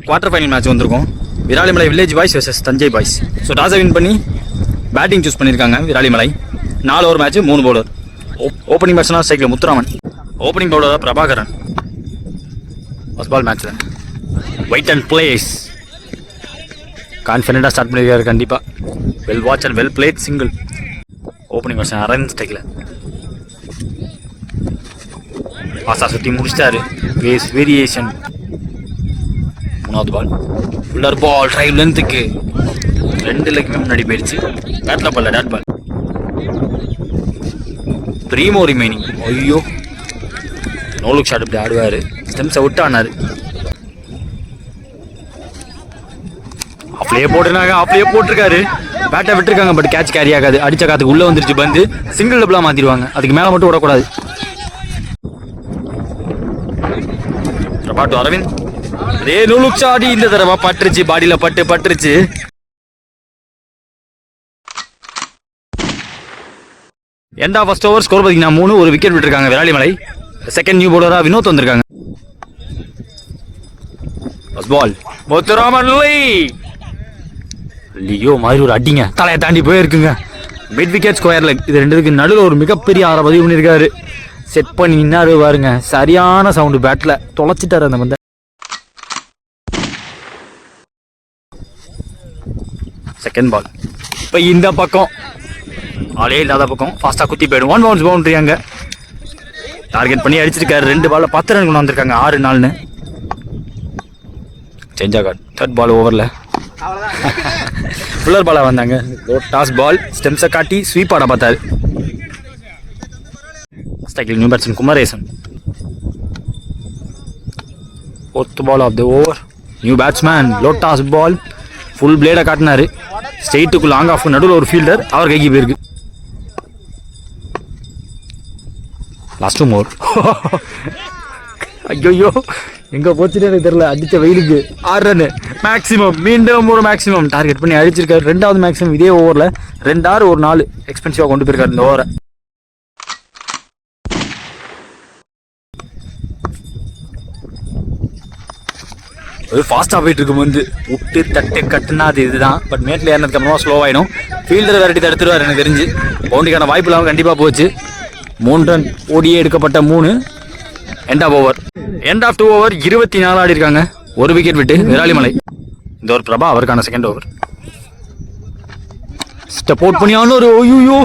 Quarter final match வந்திருக்கும். Viralimalai village boys versus Thanjai boys. So டாஸை win பண்ணி பேட்டிங் சூஸ் பண்ணியிருக்காங்க Viralimalai. 4 over match 3 bowler. Opening பேட்ஸ்மேனாக சைக்கிள் முத்துராமன், ஓப்பனிங் பவுலராக பிரபாகரன். ஃபர்ஸ்ட் பால் மேட்ச் தான். வெயிட் அண்ட் பிளேஸ் கான்ஃபிடென்ட்டாக ஸ்டார்ட் பண்ணியிருக்காரு. கண்டிப்பாக well watch and well played single. Opening batsman அரன் ஸ்டைக்கில் பாஸா சுற்றி முடிச்சிட்டாரு. Pace variation. 3வது பால் ஃபுல்லர் பால் ட்ரைவ் லென்த்துக்கு 2 லெக்குமே முன்னாடி போயிடுச்சு. பேட்டில் ball dot ball. 3 more remaining. ஐயோ நோ லுக் ஷாட் இப்படி ஆடுவார். ஸ்டெம்ஸை விட்டு ஆனார். ஆஃப்லேயே போட்டுருக்காங்க, ஆஃப்லேயே போட்டிருக்காரு. பேட்டை விட்டுருக்காங்க, பட் கேட்ச் கேரி ஆகாது. அடித்த காத்துக்கு உள்ளே வந்துருச்சு. பந்து சிங்கிள் டபுளாக மாற்றிடுவாங்க. அதுக்கு மேலே மட்டும் விடக்கூடாது. பிரபாட்டு அரவிந்த் அதே நோ லுக் ஷாட். இந்த தடவை பட்டுருச்சு, பாடியில் பட்டுருச்சு. End of first over. Score பார்த்தீங்கன்னா 3. ஒரு விக்கெட் விட்டுருக்காங்க விராலிமலை. செகண்ட் நியூ பவுலராக வினோத் வந்திருக்காங்க. ஃபர்ஸ்ட் பால் முத்துராமன் லியோ மாதிரி ஒரு அடிங்க தலையை தாண்டி போயிருக்குங்க. Mid wicket square leg. இது 2க்கு நடுவில் ஒரு மிகப்பெரிய 6 பதிவு பண்ணியிருக்காரு. செட் பண்ணி நின்னாரு பாருங்க. சரியான சவுண்டு. பேட்டில் தொலைச்சிட்டாரு அந்த பந்தை. செகண்ட் பால் இப்போ இந்த பக்கம் ஆளே இல்லாத பக்கம் ஃபாஸ்ட்டாக குத்தி போயிடும். 1 bounce பவுண்டரி. அங்கே டார்கெட் பண்ணி அடிச்சிருக்காரு. 2 பாலில் 10 ரன் கொண்டு வந்திருக்காங்க. 6-4 சேஞ்ச் ஆகாது. தேர்ட் பால் ஓவரில் ஃபுல்லர் பாலாக வந்தாங்க. டாஸ் பால் ஸ்டெம்ஸை காட்டி ஸ்வீப் ஆட பார்த்தாரு. ஸ்டைக்கில் new batsman Kumaresan. 4th ball of the over. New batsman low toss ball full பிளேடை காட்டினாரு. ஸ்ட்ரெயிட்டுக்கு லாங் ஆஃப். நடுவில் ஒரு ஃபீல்டர் அவர் கைக்கு போயிருக்கு. Last more. ஐயோ எங்கே போச்சுன்னு எனக்கு தெரியல. அடித்த வெயிலுக்கு 6 ரன் மேக்ஸிமம். மீண்டும் ஒரு மேக்ஸிமம் டார்கெட் பண்ணி அடிச்சிருக்காரு. 2வது மேக்ஸிமம் இதே ஓவரில். 2 6 ஒரு 4 எக்ஸ்பென்சிவாக கொண்டு போயிருக்காரு இந்த ஓவரை. அது ஃபாஸ்ட்டாக போயிட்டு இருக்கும். வந்து விட்டு தட்டு கட்டுனா அது இதுதான். பட் மேட்டில் ஏறினதுக்கு அப்புறமா ஸ்லோவாயிடும். ஃபீல்டரை விரட்டி தடுத்துருவார் எனக்கு தெரிஞ்சு. பவுண்டரிக்கான வாய்ப்பு இல்லாமல் கண்டிப்பாக போச்சு. 3 ரன் ஓடியே எடுக்கப்பட்ட 3. End of over. End of 2 over 24 ஆடி இருக்காங்க. ஒரு விக்கெட் விட்டு விராலிமலை. இந்த ஒரு பிரபா அவருக்கான செகண்ட் ஓவர். ஸ்டெப் அவுட் பண்ணியானு ஒரு ஓய்யோ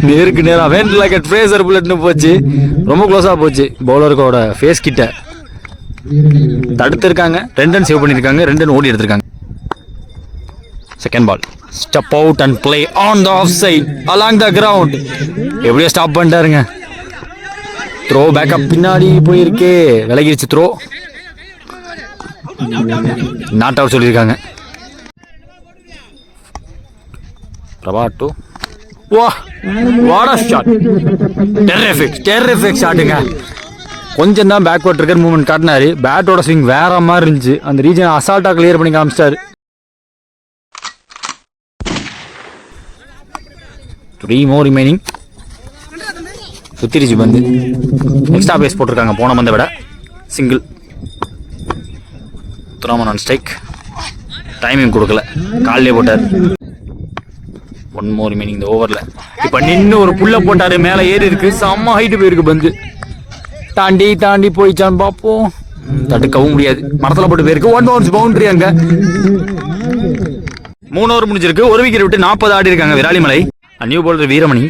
நேருக்கு நேராக வேண்டலாக்கெட் ஃப்ரேசர் புல்லட்னு போச்சு. ரொம்ப க்ளோஸாக போச்சு. பவுலருக்கோட ஃபேஸ் கிட்ட தடுத்திருக்காங்க. 2 ரன் சேவ் பண்ணியிருக்காங்க. 2 ரன் ஓடி எடுத்திருக்காங்க. Second ball step out and play on the off side along the ground. எப்படியோ ஸ்டாப் பண்ணிட்டாருங்க. த்ரோ பேக்கப் பின்னாடி போயிருக்கே. விலகிடுச்சு த்ரோ. நாட் அவுட் சொல்லியிருக்காங்க. பிரபா டூ. வா வாட் அ ஷாட். டெரிஃபிக் ஷாட்டுங்க. கொஞ்சம் தான் பேக்வர்ட் ட்ரிகர் மூவ்மெண்ட் காட்டினாரு. பேட்டோட ஸ்விங் வேற மாதிரி இருந்துச்சு. அந்த ரீஜன் அசால்ட்டாக கிளியர் பண்ணி காமிச்சிட்டாரு. 3 more remaining. சுத்திரிச்சு பந்து. எக்ஸ்ட்ரா பேஸ் போட்டிருக்காங்க போன பந்தை விட. சிங்கிள். துராமன் ஆன் ஸ்ட்ரைக். டைமிங் கொடுக்கல, காலிலே போட்டார். 1 more remaining இந்த ஓவரில். இப்போ நின்று ஒரு புல்லை போட்டார். மேலே ஏறி இருக்கு. செம்ம ஹைட்டு போயிருக்கு பந்து. தாண்டி போயிச்சான்னு பார்ப்போம். தடுக்கவும் முடியாது. மரத்தில் போட்டு போயிருக்கு. 1 bounce பவுண்டரி. அங்கே 3 ஓவர் முடிஞ்சிருக்கு. ஒரு விக்கெட் விட்டு 40 ஆடி இருக்காங்க Viralimalai. New bowler Veeramani.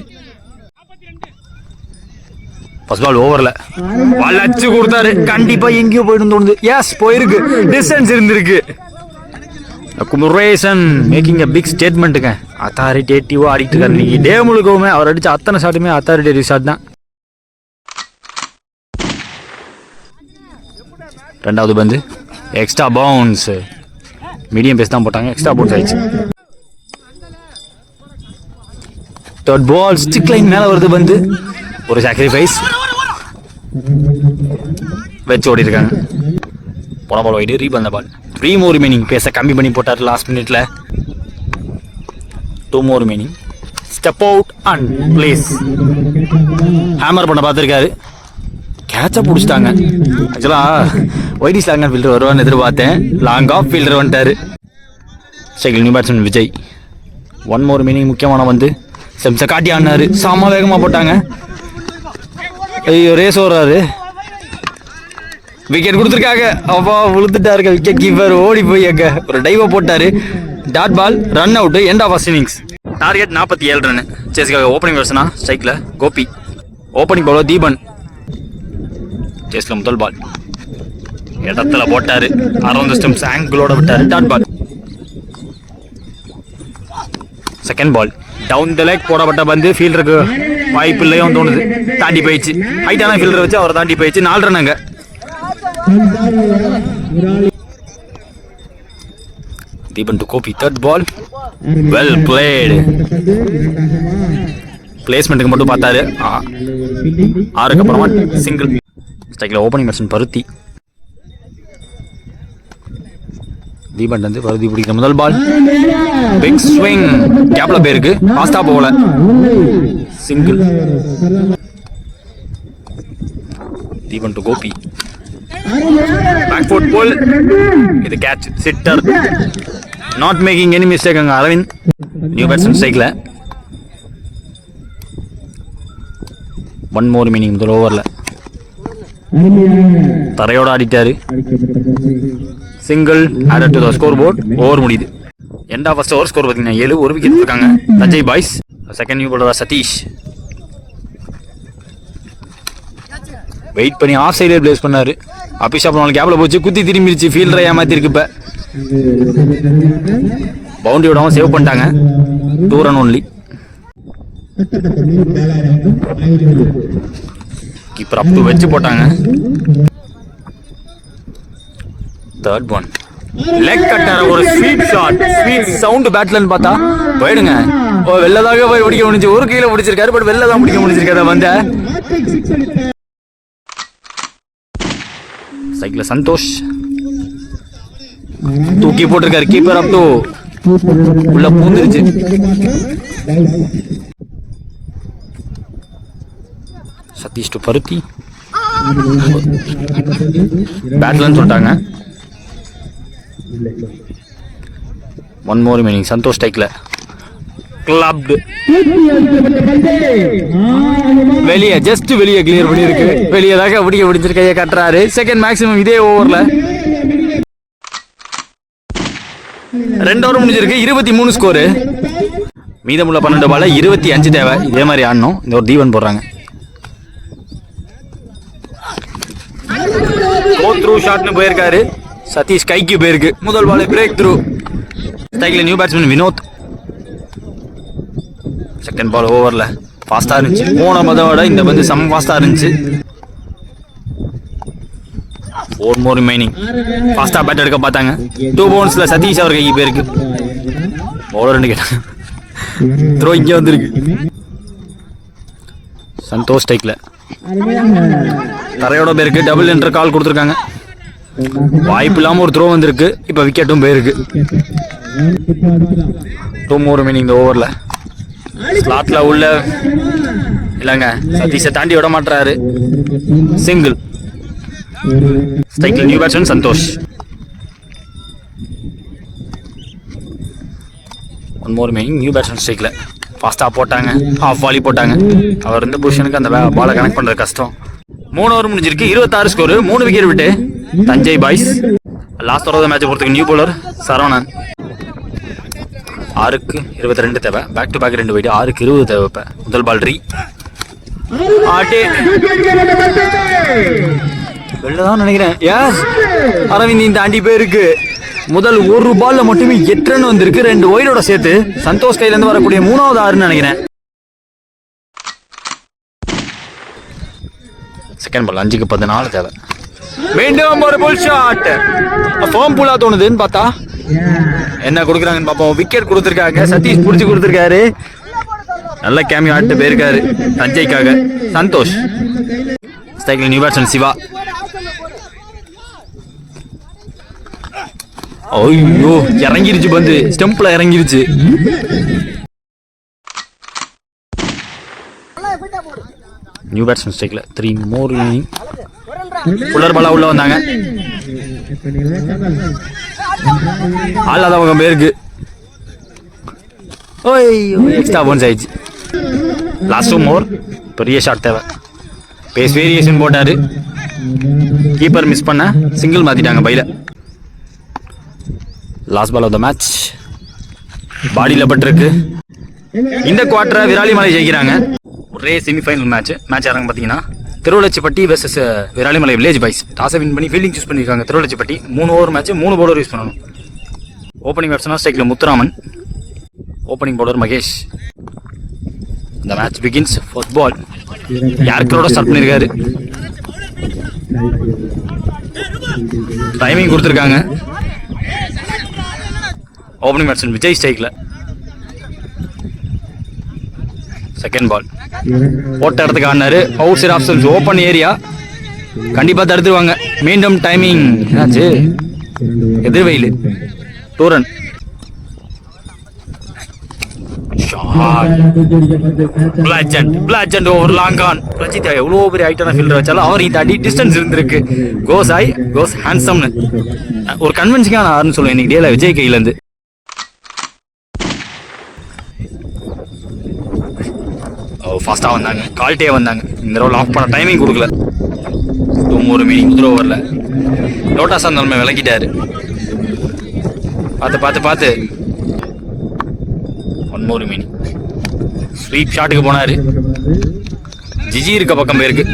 First ball ஓவரில் பால் அச்சு கொடுத்தாரு. கண்டிப்பாக எங்கேயோ போயிட்டு தோணுது. எஸ் போயிருக்கு. டிஸ்டன்ஸ் இருந்திருக்கு. குமரேசன் மேக்கிங் எ பிக் ஸ்டேட்மெண்ட்டுங்க. அத்தாரிட்டேட்டிவாக ஆடிட்டு இருக்காரு இன்னைக்கு. டே முழுக்கவுமே அவர் அடித்த அத்தனை ஷாட்டுமே அத்தாரிட்டேட்டிவ் ஷாட் தான். 2வது பந்து எக்ஸ்ட்ரா பவுன்ஸ். மீடியம் பேஸ் தான் போட்டாங்க. எக்ஸ்ட்ரா பவுன்ஸ் ஆயிடுச்சு. 3rd பால் ஸ்டிக் லைன் மேலே வருது பந்து. ஒரு சாக்ரிஃபைஸ் வச்சு ஓடி இருக்காங்க. போன பால் வைடு. ரீபால் பால். 3 more remaining. பேச கம்மி பண்ணி போட்டார் லாஸ்ட் மினிட்ல. 2 more remaining. Step out and place. Hammer பண்ண பார்த்துருக்காரு. கேட்சை பிடிச்சிட்டாங்க. ஆக்சுவலாக ஒய்டி லாங் ஆஃப் ஃபீல்டர் வருவான்னு எதிர்பார்த்தேன். லாங் ஆஃப் ஃபீல்டர் வந்துட்டாரு. Cycle new batsman Vijay. One more meaning முக்கியமான வந்து செம்ச காட்டி ஆடினாரு. சாமா வேகமாக போட்டாங்க. ஐயோ ரேஸ் ஓடுறாரு. விக்கெட் கொடுத்துருக்காங்க. அப்பா விழுந்துட்டாருங்க. விக்கெட் கீப்பர் ஓடி போய் அங்க ஒரு டைவை போட்டாரு. Dot ball, run out, end of first innings. Target 47 run. சேஸ்க்காக ஓப்பனிங் பேட்ஸ்னா ஸ்ட்ரைக்ல கோபி, ஓப்பனிங் பவுலர் தீபன். சேஸ்ல முதல் பால் இடத்துல போட்டாரு. அரௌண்ட் ஸ்டம்ப்ஸ் ஆங்கிளோட விட்டாரு. Dot ball. Second ball down the leg போடப்பட்ட பந்து ஃபீல்டருக்கு வாய்ப்பு இல்லையும் தோணுது. தாண்டி போயிடுச்சு. ஹைட்டான ஃபீல்டரை வச்சு அவர் தாண்டி போயிடுச்சு. 4 ரன் அங்க. Deepan to Gopi. Third ball well played. பிளேஸ்மெண்ட்டுக்கு மட்டும் பார்த்தாரு. 6க்கு அப்புறமா சிங்கிள். ஸ்ட்ரைக்ல ஓப்பனிங் பேட்ஸ்மேன் பருத்தி. தீபன் வந்து பருத்தி பிடிக்கிற முதல் பால். Big swing. கேப்ல போயிருக்கு. ஃபாஸ்டா போகல. Single. Deepan to Gopi. Back foot pull. இது catch. Sitter. Not making any mistake அங்க அரவிந்த். நியூ பேட்ஸ்மேன் ஸ்ட்ரைக்ல. ஒன் மோர் மீனிங் முதல் ஓவர்ல தரையோட ஆடிட்டாரு. Single. Added to the score board. Over முடியுது. End of first over score பார்த்தீங்கன்னா 7. ஒரு விக்கெட் இருக்காங்க Thanjai boys. Second new bowler Sathish. Wait பண்ணி ஆஃப் சைடே பிளேஸ் பண்ணாரு. அபிஷா பண்ணாலும் கேப்ல போச்சு. குத்தி திரும்பிடுச்சு. ஃபீல்டரை ஏமாத்திருக்கு. இப்ப பவுண்டரி விடாம சேவ் பண்ணிட்டாங்க. 2 run only. Keeper up to வச்சு போட்டாங்க. Third one leg cutter. ஒரு ஸ்வீட் ஷாட். ஸ்வீட் சவுண்ட் பேட்லன்னு பார்த்தா போயிடுங்க. வெள்ளதாக போய் பிடிக்க முடிஞ்சு. ஒரு கீழே பிடிச்சிருக்காரு. பட் வெளில தான் பிடிக்க முடிஞ்சிருக்காரு. வந்த சைக்கிள் சந்தோஷ் தூக்கி போட்டிருக்காரு. கீப்பர் அப் டு உள்ள பூந்துருச்சு. சதீஷ் டு பருத்தி. பேட்லன்னு சொல்லிட்டாங்க. ஒன் மோர் மீனிங். சந்தோஷ் ஸ்ட்ரைக்ல. கிளப்டு. வெளியே ஜஸ்ட் வெளியே கிளியர் பண்ணி இருக்கு. வெளியே தான் பிடிக்க பிடிச்சிருக்க கையை கட்டுறாரு. செகண்ட் மேக்ஸிமம் இதே ஓவர்ல 2 ஓவர் முடிஞ்சிருக்கு. 23 ஸ்கோரு. மீதமுள்ள 12 பால்ல 25 தேவை. இதே மாதிரி ஆடணும். இந்த ஒரு தீவன் போடுறாங்க. த்ரூ ஷாட்னு போயிருக்காரு. சதீஷ் கைக்கு போயிருக்கு. முதல் பால் பிரேக் த்ரூ. ஸ்ட்ரைக்ல நியூ பேட்ஸ்மேன் வினோத். செகண்ட் பால் ஓவர்ல ஃபாஸ்டா இருந்துச்சு. போன பதோட இந்த பந்து செம்ம ஃபாஸ்டா இருந்துச்சு. 4 மோர் ரிமைனிங். ஃபாஸ்டா பேட் எடுக்க பார்த்தாங்க. 2 பவுன்ஸ்ல சதீஷ் அவர் கைக்கு போயிருக்கு. பவுலர் 2 கேட்டாங்க. த்ரோ இங்கே வந்திருக்கு. சந்தோஷ் ஸ்ட்ரைக்ல. தரையோட போயிருக்கு. டபுள் என்ட்ரு கால் கொடுத்துருக்காங்க. வாய்ப்பு இல்லாம ஒரு த்ரோ வந்திருக்கு. இப்ப விக்கெட்டும் போயிருக்கு. 2 மோர் ரிமைனிங் இந்த ஓவர்ல. ஸ்லாட்ல உள்ள இல்லங்க சதீஷை தாண்டி விட மாட்டாரு. சிங்கிள். ஸ்ட்ரைக்ல new batsman Santosh. One more remaining. New batsman ஸ்ட்ரைக்ல. ஃபாஸ்டா போட்டாங்க. ஹாஃப் வாலி போட்டாங்க. அவர் இந்த பொசிஷனுக்கு அந்த பாலை கனெக்ட் பண்றது கஷ்டம். 3 ஓவர் முடிஞ்சிருக்கு. 26 ஸ்கோர். 3 விக்கெட் விட்டு Thanjai boys. Last over match பொறுத்துக்கு நியூ பவுலர் சரவணன். 6க்கு 22 தேவை. Back to back 2 wide. 6க்கு 20 தேவை. இப்ப முதல் பால் ரீ வெளிலதான் நினைக்கிறேன். அரவிந்த் இந்த தாண்டி போயிருக்கு. முதல் ஒரு பால்ல மட்டுமே 8 ரன் வந்திருக்கு. 2 ஒயிடோட சேர்த்து சந்தோஷ் கையில இருந்து வரக்கூடிய 3வது 6 நினைக்கிறேன். செகண்ட் பால் 5க்கு 14 தேவை. மீண்டும் ஒரு புல் ஷாட். ஃபார்ம் புல்லா தோணுதுன்னு பார்த்தா என்ன கொடுக்குறாங்கன்னு பார்ப்போம். விக்கெட் கொடுத்துருக்காங்க. சதீஷ் புடிச்சு கொடுத்துருக்காரு. நல்ல கேமியோ ஆட்டு போயிருக்காரு தஞ்சைக்காக. சந்தோஷ் ஸ்ட்ரைக்ல நியூ பேட்ஸ்மேன் சிவா. ஐயோ இறங்கிருச்சு பந்து. ஸ்டெம்ப்ல இறங்கிருச்சு. நியூ பேட்ஸ்மேன் ஸ்ட்ரைக்ல 3 மோர். புல்லர் பாலா உள்ள வந்தாங்க. ஆள் அவங்க பேருக்கு ஓய் எக்ஸ்ட்ரா பவுன்ஸ் ஆயிடுச்சு. லாஸ்ட் மோர் பெரிய ஷாட் தேவை. பேஸ் வேரியேஷன் போட்டாரு, கீப்பர் மிஸ் பண்ண சிங்கிள் மாத்திட்டாங்க பைல. Last ball of the match பாடியில் பட்டிருக்கு. இந்த குவார்டரை விராலிமலை ஜெயிக்கிறாங்க. ஒரே செமிஃபைனல் மேட்ச் யாராங்க பார்த்தீங்கன்னா Thiruvallachipatti versus Viralimalai village boys. டாஸை வின் பண்ணி ஃபீல்டிங் சூஸ் பண்ணியிருக்காங்க Thiruvallachipatti. 3 over match 3 bowler use பண்ணணும். ஓப்பனிங் பேட்ஸ்மேன் ஸ்ட்ரைக்கில் முத்துராமன், ஓப்பனிங் பவுலர் மகேஷ். இந்த மேட்ச் பிகின்ஸ். ஃபர்ஸ்ட் பால் யாருக்கரோட ஸ்டார்ட் பண்ணியிருக்காரு. டைமிங் கொடுத்துருக்காங்க. ஓப்பனிங் பேட்ஸ்மேன் விஜய் ஸ்ட்ரைக்கில். செகண்ட் பால் போட்ட இடத்துக்கு ஆடினாரு. Outside options open area, கண்டிப்பாக தடுத்துருவாங்க. மீண்டும் டைமிங் என்னாச்சு, எதிர்வெயில் 2 ரன். பிளாஜெண்ட் ஓவர் லாங் ஆன். பிரஜித் எவ்வளோ பெரிய ஹைட்டான ஃபீல்டர் வச்சாலும் அவரையும் தாண்டி டிஸ்டன்ஸ் இருந்திருக்கு. கோஸ் ஹேண்ட்ஸம்னு ஒரு கன்வென்ஷனான ஆறுன்னு சொல்லுவேன் இன்னைக்கு டேல விஜய் கையிலேருந்து. ஃபாஸ்ட்டாக வந்தாங்க, குவாலிட்டியாக வந்தாங்க. இந்த ரோல் ஆஃப் பண்ண டைமிங் கொடுக்கல. 1 மீனிங் முதல் ஓவரில் லோட்டாஸ் அந்த விளக்கிட்டாரு. பார்த்து 1 more மீனிங். ஸ்வீப் ஷாட்டுக்கு போனாரு. ஜிஜி இருக்க பக்கம் போயிருக்கு.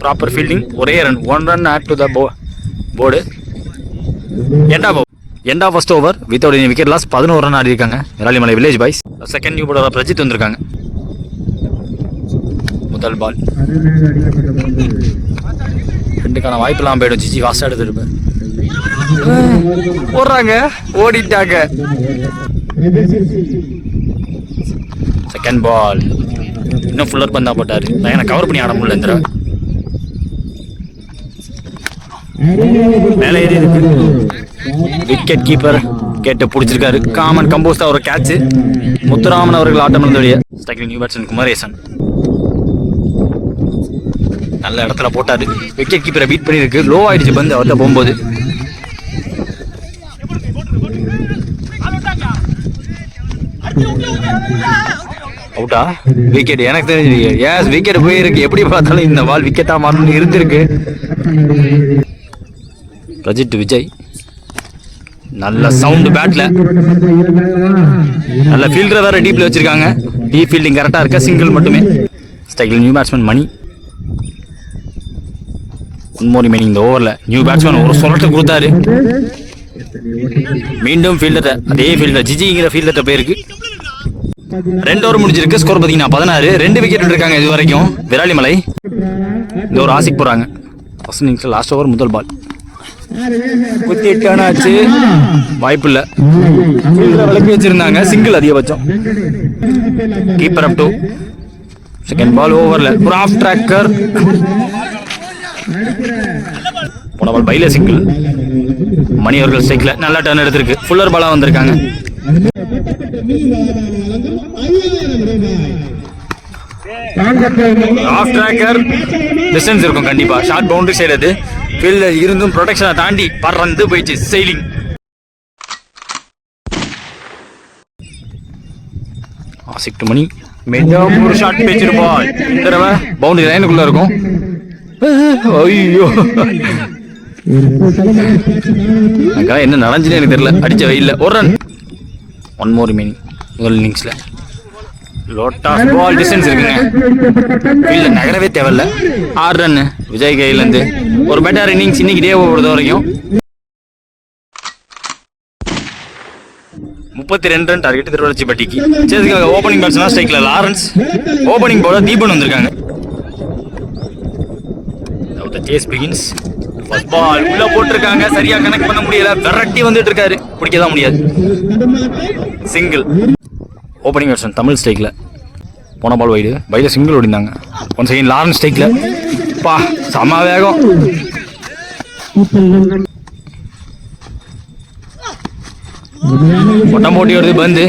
Proper fielding. ஒரே run, 1 run add to the board. End of first over without any wicket loss 11 run ஆடி இருக்காங்க Viralimalai village boys. Second new bowler Prajith வந்திருக்காங்க. முதல் பால் 2க்கான வாய்ப்பெல்லாம் போயிடும். ஜிஜி ஃபாஸ்ட்டாக எடுத்துருப்பேன். போடுறாங்க, ஓடிட்டாங்க. செகண்ட் பால் இன்னும் ஃபுல்லர் பந்தா போட்டாரு. நான் கவர் பண்ணி ஆட முடியல. இந்த மேலே ஏறி இருக்கு. விக்கெட் கீப்பர் கேட்டு பிடிச்சிருக்காரு. காமன் கம்போஸ் தான் ஒரு கேட்ச். முத்துராமன் அவர்கள் ஆட்டம் இருந்தோடைய ஸ்ட்ரைக்கில் நியூ பேட்ஸ்மேன் குமரேசன் நல்ல இடத்துல போட்டாரு. விக்கெட் கீப்பரை பீட் பண்ணியிருக்கு. லோ ஆயிடுச்சு பந்து அவர்கிட்ட போகும்போது. அவுட்டா? விக்கெட் எனக்கு தெரிஞ்சு எஸ் விக்கெட் போயிருக்கு. எப்படி பார்த்தாலும் இந்த பால் விக்கெட்டா மாறணும்னு இருந்திருக்கு. பிரஜித் விஜய் நல்ல சவுண்ட் பேட்ல, நல்ல ஃபீல்டர் வேற டீப்ல வச்சிருக்காங்க. டீப் ஃபீல்டிங் கரெக்டா இருக்க. சிங்கிள் மட்டுமே. ஸ்ட்ரைக்கில் நியூ பேட்ஸ்மேன் மணி. 1 more மீனிங். இந்த ஓவரில் நியூ பேட்ஸ்மேன் ஒரு சொலட்டு கொடுத்தாரு. மீண்டும் ஃபீல்டர், அதே ஃபீல்டர் ஜிஜிங்கிற ஃபீல்டர்கிட்ட போயிருக்கு. 2 ஓவர் முடிஞ்சிருக்கு. ஸ்கோர் பார்த்தீங்கன்னா 16. 2 விக்கெட் இருக்காங்க இது வரைக்கும் விராலிமலை. இந்த ஒரு ஆசிக் போறாங்க. ஃபர்ஸ்ட் இன்னிங்ஸ்ல லாஸ்ட் ஓவர் முதல் பால் ஆச்சு. வாய்ப்பு இல்ல. விளக்கி வச்சிருந்தாங்க. சிங்கிள் அதிகபட்சம். Keeper up to. Second ball ஓவர்ல ஒரு ஆஃப் டிராக்கர். போன பால் பைல சிங்கிள். மணி அவர்கள் ஸ்ட்ரைக்ல நல்லா டர்ன் எடுத்திருக்கு. ஃபுல்லர் பாலா வந்திருக்காங்க. ஆஃப் டிராக்கர் டிஸ்டன்ஸ் இருக்கும் கண்டிப்பா. ஷார்ட் பவுண்டரி சைடு அது. ஃபீல்டர் இருந்தும் ப்ரொடெக்ஷனை தாண்டி பறந்து போயிடுச்சு. செயிலிங். ஆசிக் டு மணி. மீண்டும் ஒரு ஷாட் பேச்சிருப்பா. இந்த தடவை பவுண்டரி லைனுக்குள்ள இருக்கும். ஐயோ, என்ன நடந்துச்சுன்னு எனக்கு தெரியல. அடிச்ச வெயில்ல 1 ரன். 1 more meaning. முதல் இன்னிங்ஸ்ல லோட்டாஸ் பால் டிஸ்டன்ஸ் இருக்குங்க. இல்ல நகரவே தேவையில்ல. 6 ரன் விஜய் கையில இருந்து. ஒரு பெட்டர் இன்னிங்ஸ் இன்னைக்கு டே பொறுத்த வரைக்கும். 32 ரன் டார்கெட் திருவள்ளச்சிப்பட்டிக்கு. சேதுக்காக ஓப்பனிங் பேட்ஸ்மேன் ஸ்ட்ரைக்ல லாரன்ஸ். ஓப்பனிங் பவுலர் தீபன் வந்திருக்காங்க. Chase begins. ஃபர்ஸ்ட் பால் உள்ள போட்டிருக்காங்க. சரியா கனெக்ட் பண்ண முடியல. விரட்டி வந்துட்டு இருக்காரு. பிடிக்கதான் முடியாது. சிங்கிள். ஓப்பனிங் பேட்ஸ்மேன் தமிழ் ஸ்ட்ரைக்ல. போன பால் வைடு. பைல சிங்கிள் ஓடிந்தாங்க. 1 செகண்ட் லாரன்ஸ் ஸ்ட்ரைக்ல. பா சம வேகம். ஒட்டம் போட்டி வருது. பந்து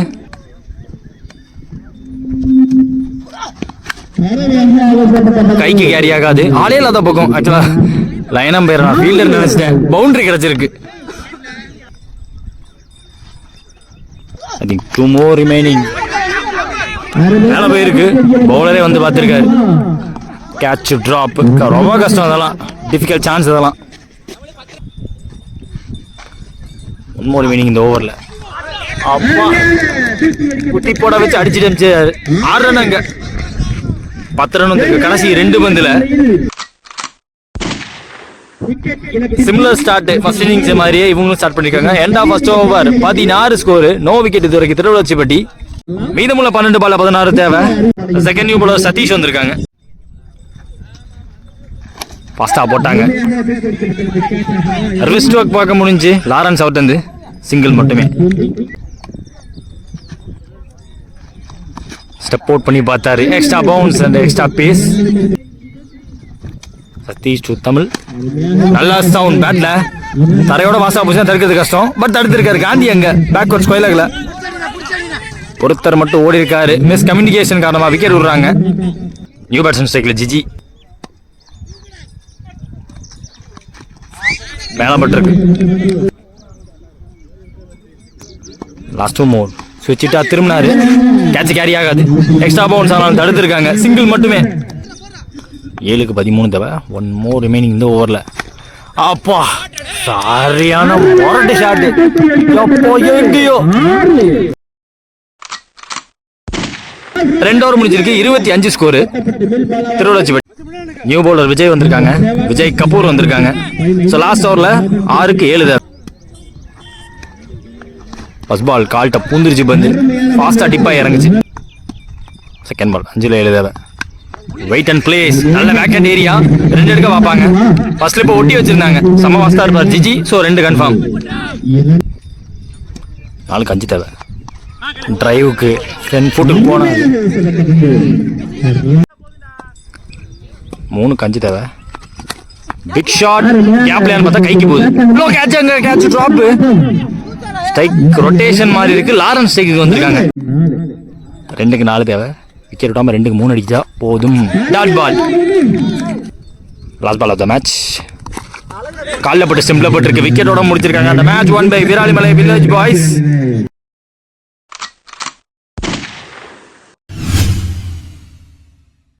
கைக்கு கேரி ஆகாது. ஆளே இல்லாத பக்கம். ஆக்சுவலா லைனா போயிடறான். ஃபீல்டர் நினைச்சிட்டேன். பவுண்டரி கிடைச்சிருக்கு. I think 2 more remaining. மேல போயிருக்கு. பவுலரே வந்து பார்த்துருக்காரு. கேட்ச் ட்ராப் ரொம்ப கஷ்டம். அதெல்லாம் டிஃபிகல்ட் சான்ஸ். அதெல்லாம் 1 more remaining இந்த ஓவரில். அப்பா குட்டி போட வச்சு அடிச்சுட்டு 6 ரன். அங்க 10 ரன் வந்து கடைசி 2 பந்துல. சிமிலர் ஸ்டார்ட் ஃபர்ஸ்ட் இன்னிங்ஸ் மாதிரியே இவங்களும் ஸ்டார்ட் பண்ணிருக்காங்க. End of first over 16 score. No wicket இது வரைக்கும் திருவள்ளுவச்சிப்பட்டி. மீதமுள்ள 12 பால்ல 16 தேவை. செகண்ட் நியூ பாலர் சதீஷ் வந்திருக்காங்க. ஃபாஸ்டா போட்டாங்க. ரிஸ்ட் ஒர்க் பார்க்க முடிஞ்சு. லாரன்ஸ் அவுட் வந்து சிங்கிள் மட்டுமே. ஸ்டெப் அவுட் பண்ணி பார்த்தாரு. Extra bounce and extra pace. Sathish to Tamil. நல்லா சவுண்ட் பேட்ல. தரையோட வாசா போச்சுன்னா தடுக்கிறது கஷ்டம். பட் தடுத்திருக்காரு. காந்தி அங்க பேக்வர்ட் ஸ்கொயர்ல ஒருத்தர் மட்டும் ஓடி இருக்காரு. மிஸ் கம்யூனிகேஷன் காரணமா விக்கெட் விடுறாங்க. நியூ பேட்ஸ்மேன் ஸ்ட்ரைக்ல ஜிஜி மேல பட்டிருக்கு. லாஸ்ட் மோர் சுவிட்சிட்டா திரும்பினாரு. கேட்ச் கேரி ஆகாது. எக்ஸ்ட்ரா பவுன்ஸ் ஆனாலும் தடுத்திருக்காங்க. சிங்கிள் மட்டுமே. 7க்கு 13 தேவை. 1 more remaining இந்த ஓவர்ல. அப்பா சரியான மொரட்டு ஷாட். எப்போ எங்கேயோ 2 ஓவர் முடிஞ்சிருக்கு. 25 ஸ்கோர் திருவள்ளுவச்சிப்பட்டி. நியூ பவுலர் விஜய் வந்திருக்காங்க. விஜய் கபூர் வந்திருக்காங்க. ஸோ லாஸ்ட் ஓவரில் 6க்கு 7 தேவை. ஃபர்ஸ்ட் பால் கால்ட்ட பூந்துருச்சு. பந்து ஃபாஸ்டா டிப்பா இறங்குச்சு. செகண்ட் பால் 5ல் 7 தேவை. Wait and place. நல்ல வேக்கண்ட் ஏரியா. 2 எடுக்க பார்ப்பாங்க. ஃபர்ஸ்ட்ல இப்போ ஒட்டி வச்சிருந்தாங்க. சம வாஸ்தா இருப்பார் ஜிஜி. So 2 confirm. 4க்கு 5 தேவை. டிரைவுக்கு 10 ஃபுட்டுக்கு போனாங்க. 3க்கு 5 தேவை. Big shot. கேப்லையான்னு பார்த்தா கைக்கு போகுது. Low catch. அங்க கேட்ச் ட்ராப். ஸ்ட்ரைக் ரொட்டேஷன் மாதிரி இருக்கு. லாரன்ஸ் ஸ்ட்ரைக்கு வந்திருக்காங்க. 2க்கு 4 தேவை. விக்கெட் விடாம 2க்கு 3 அடிச்சா போதும். Dot ball. Last ball of the match. கால்ல போட்டு சிம்பிளா போட்டு இருக்கு. விக்கெட்டோட முடிச்சிருக்காங்க. அந்த match 1 by Viralimalai village boys.